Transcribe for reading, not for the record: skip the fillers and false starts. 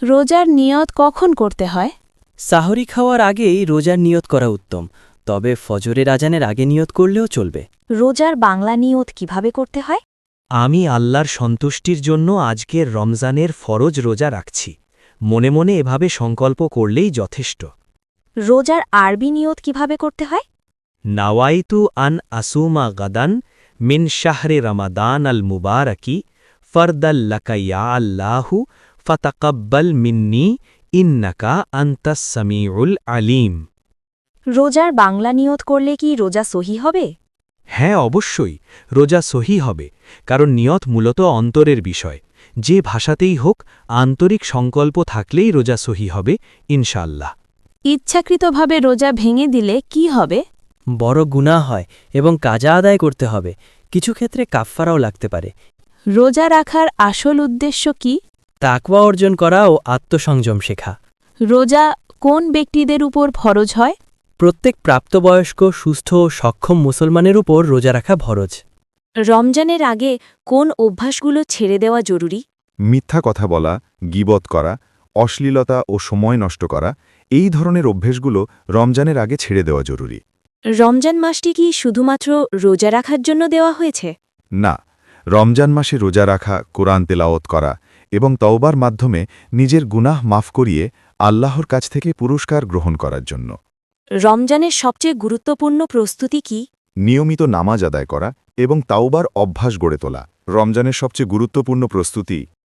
রোজার নিয়ত কখন করতে হয়? সাহরি খাওয়ার আগেই রোজার নিয়ত করা উত্তম, তবে ফজরের আজানের আগে নিয়ত করলেও চলবে। রোজার বাংলা নিয়ত কিভাবে করতে হয়? আমি আল্লাহর সন্তুষ্টির জন্য আজকের রমজানের ফরজ রোজা রাখছি। মনে মনে এভাবে সংকল্প করলেই যথেষ্ট। রোজার আরবি নিয়ত কিভাবে করতে হয়? নাওয়াইতু আন আসুমা গাদান মিন শাহরে রমাদান আল মুবারকি ফরদাল্লাকা ইয়া আল্লাহু ফাতাকাব্বাল মিন্নি ইন্নাকা আনতাস সামিউল আলিম। রোজার বাংলা নিয়ত করলে কি রোজা সহি হবে? হ্যাঁ, অবশ্যই রোজা সহি হবে, কারণ নিয়ত মূলত অন্তরের বিষয়। যে ভাষাতেই হোক আন্তরিক সংকল্প থাকলেই রোজা সহি হবে ইনশাআল্লাহ। ইচ্ছাকৃতভাবে রোজা ভেঙে দিলে কি হবে? বড় গুনাহ হয় এবং কাজা আদায় করতে হবে। কিছু ক্ষেত্রে কাফফারাও লাগতে পারে। রোজা রাখার আসল উদ্দেশ্য কি? তাকওয়া অর্জন করা ও আত্মসংযম শেখা। রোজা কোন ব্যক্তিদের উপর ফরজ হয়? প্রত্যেক প্রাপ্তবয়স্ক সুস্থ ও সক্ষম মুসলমানের উপর রোজা রাখা ফরজ। রমজানের আগে কোন অভ্যাসগুলো ছেড়ে দেওয়া জরুরি? মিথ্যা কথা বলা, গীবত করা, অশ্লীলতা ও সময় নষ্ট করা, এই ধরনের অভ্যেসগুলো রমজানের আগে ছেড়ে দেওয়া জরুরি। রমজান মাসটি কি শুধুমাত্র রোজা রাখার জন্য দেওয়া হয়েছে? না, রমজান মাসে রোজা রাখা, কোরআন তেলাওয়াত করা এবং তওবার মাধ্যমে নিজের গুনাহ মাফ করিয়ে আল্লাহর কাছ থেকে পুরস্কার গ্রহণ করার জন্য। রমজানের সবচেয়ে গুরুত্বপূর্ণ প্রস্তুতি কি? নিয়মিত নামাজ আদায় করা এবং তাওবার অভ্যাস গড়ে তোলা রমজানের সবচেয়ে গুরুত্বপূর্ণ প্রস্তুতি।